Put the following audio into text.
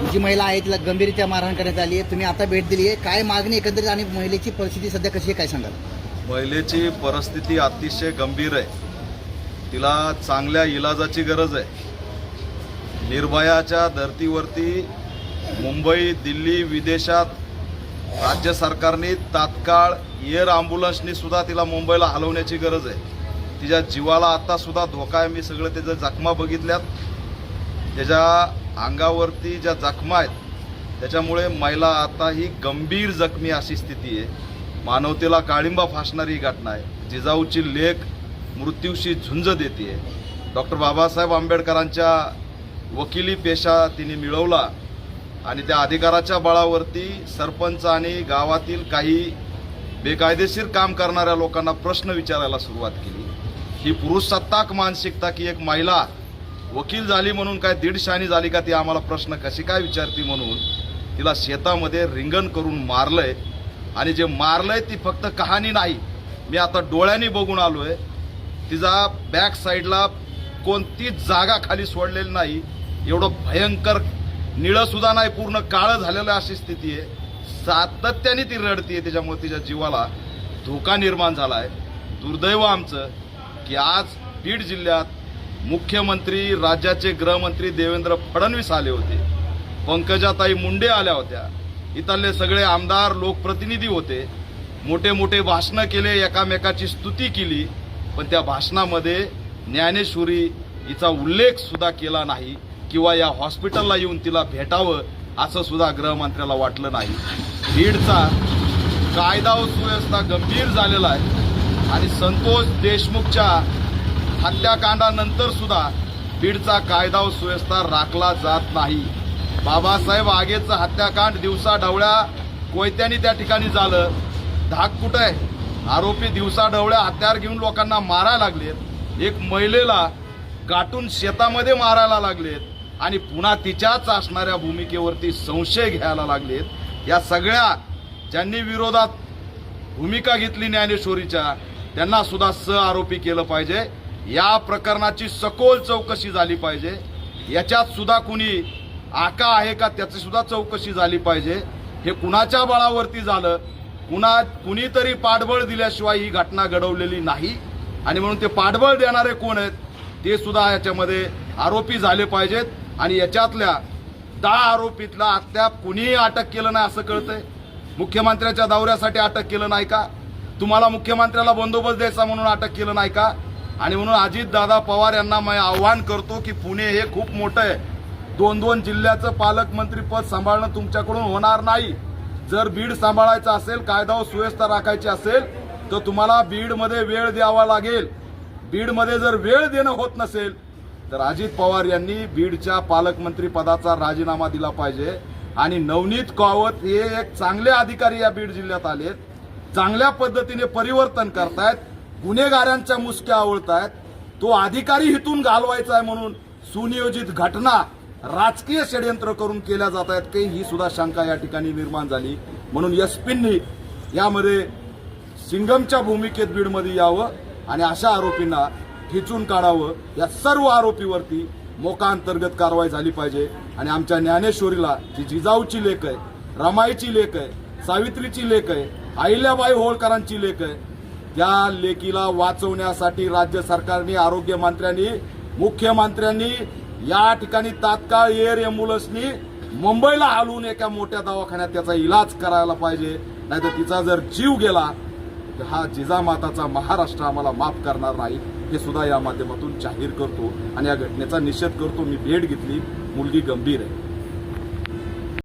जी महिला आहे तिला गंभीररित्या मारहाण करण्यात आली आहे. तुम्ही आता भेट दिली आहे, काय मागणी एकंदरीत आणि महिलेची परिस्थिती सध्या कशी आहे काय सांगाल? महिलेची परिस्थिती अतिशय गंभीर आहे. तिला चांगल्या इलाजाची गरज आहे. निर्भयाच्या धर्तीवरती मुंबई, दिल्ली, विदेशात राज्य सरकारने तात्काळ एअर ॲम्ब्युलन्सनी सुद्धा तिला मुंबईला हलवण्याची गरज आहे. तिच्या जीवाला आता सुद्धा धोका आहे. मी सगळं त्याच्या जखमा बघितल्यात. त्याच्या अंगावरती ज्या जखमा आहेत त्याच्यामुळे महिला आता ही गंभीर जखमी अशी स्थिती आहे. मानवतेला काळिंबा फासणारी घटना आहे. जिजाऊची लेक मृत्यूशी झुंज देते. डॉक्टर बाबासाहेब आंबेडकरांच्या वकिली पेशा तिने मिळवला आणि त्या अधिकाराच्या बळावरती सरपंच आणि गावातील काही बेकायदेशीर काम करणाऱ्या लोकांना प्रश्न विचारायला सुरुवात केली. ही पुरुषसत्ताक मानसिकता की एक महिला वकील झाली म्हणून काय दीडशानी झाली का ती आम्हाला प्रश्न कशी काय विचारती म्हणून तिला शेतामध्ये रिंगण करून मारलंय. आणि जे मारलंय ती फक्त कहाणी नाही, मी आता डोळ्यांनी बघून आलोय. तिचा बॅक साईडला कोणतीच जागा खाली सोडलेली नाही. एवढं भयंकर निळं सुद्धा नाही, पूर्ण काळं झालेलं अशी स्थिती आहे. सातत्याने ती रडतीये. त्याच्यामुळे तिच्या जीवाला धोका निर्माण झाला आहे. दुर्दैव आमचं की आज बीड जिल्ह्यात मुख्यमंत्री, राज्याचे गृहमंत्री देवेंद्र फडणवीस आले होते, पंकजाताई मुंडे आल्या होत्या, इथले सगळे आमदार, लोकप्रतिनिधी होते. मोठे मोठे भाषणं केले, एकामेकाची स्तुती केली, पण त्या भाषणामध्ये ज्ञानेश्वरी हिचा उल्लेख सुद्धा केला नाही किंवा या हॉस्पिटलला येऊन तिला भेटावं असं सुद्धा गृहमंत्र्याला वाटलं नाही. बीडचा कायदा व सुव्यवस्था गंभीर झालेला आहे आणि संतोष देशमुखच्या हत्याकांडानंतर सुद्धा बीडचा कायदा व सुव्यवस्था राखला जात नाही. बाबासाहेब आगेचं हत्याकांड दिवसा ढवळ्या कोयत्यानी त्या ठिकाणी झालं. धाक कुठं आहे? आरोपी दिवसा ढवळ्या हत्यार घेऊन लोकांना मारायला लागलेत. एक महिलेला गाठून शेतामध्ये मारायला लागलेत आणि पुन्हा तिच्याच असणाऱ्या भूमिकेवरती संशय घ्यायला लागलेत. या सगळ्या ज्यांनी विरोधात भूमिका घेतली ज्ञानेश्वरीच्या त्यांना सुद्धा आरोपी केलं पाहिजे. या प्रकरणाची सखोल चौकशी झाली पाहिजे. याच्यात सुद्धा कुणी आका आहे का त्याची सुद्धा चौकशी झाली पाहिजे. हे कुणाच्या बळावरती झालं, कुणीतरी पाठबळ दिल्याशिवाय ही घटना घडवलेली नाही आणि म्हणून ते पाठबळ देणारे कोण आहेत ते सुद्धा याच्यामध्ये आरोपी झाले पाहिजेत. आणि याच्यातल्या 10 आरोपीतला अद्याप कुणीही अटक केलं नाही असं कळतंय. मुख्यमंत्र्याच्या दौऱ्यासाठी अटक केलं नाही का? तुम्हाला मुख्यमंत्र्याला बंदोबस्त द्यायचा म्हणून अटक केलं नाही का? आणि म्हणून अजितदादा पवार यांना मी आव्हान करतो की पुणे हे खूप मोठं आहे. 2-2 जिल्ह्याचं पालकमंत्री पद सांभाळणं तुमच्याकडून होणार नाही. जर बीड सांभाळायचं असेल, कायदा व सुव्यवस्था राखायची असेल तर तुम्हाला बीडमध्ये वेळ द्यावा लागेल. बीडमध्ये जर वेळ देणं होत नसेल तर अजित पवार यांनी बीडच्या पालकमंत्री पदाचा राजीनामा दिला पाहिजे. आणि नवनीत कावत हे एक चांगले अधिकारी या बीड जिल्ह्यात आलेत, चांगल्या पद्धतीने परिवर्तन करतायत, गुन्हेगारांच्या मुसक्या आवळतायत. तो अधिकारी हितून घालवायचा आहे म्हणून सुनियोजित घटना राजकीय षडयंत्र करून केल्या जात आहेत की ही सुद्धा शंका या ठिकाणी निर्माण झाली. म्हणून एसपींनी यामध्ये सिंगमच्या भूमिकेत बीडमध्ये यावं आणि अशा आरोपींना ठिचून काढावं. या सर्व आरोपीवरती मोकाअंतर्गत कारवाई झाली पाहिजे. आणि आमच्या ज्ञानेश्वरीला जी जिजाऊची लेक आहे, रमाईची लेक आहे, सावित्रीची लेक आहे, अहिल्याबाई होळकरांची लेक आहे, त्या लेकीला वाचवण्यासाठी राज्य सरकारने, आरोग्यमंत्र्यांनी, मुख्यमंत्र्यांनी या ठिकाणी तात्काळ एअर ॲम्ब्युलन्सनी मुंबईला हलवून एका मोठ्या दवाखान्यात त्याचा इलाज करायला पाहिजे. नाहीतर तिचा जर जीव गेला तर हा जिजामाताचा महाराष्ट्र आम्हाला माफ करणार नाही हे सुद्धा या माध्यमातून जाहीर करतो आणि या घटनेचा निषेध करतो. मी भेट घेतली, मुलगी गंभीर आहे.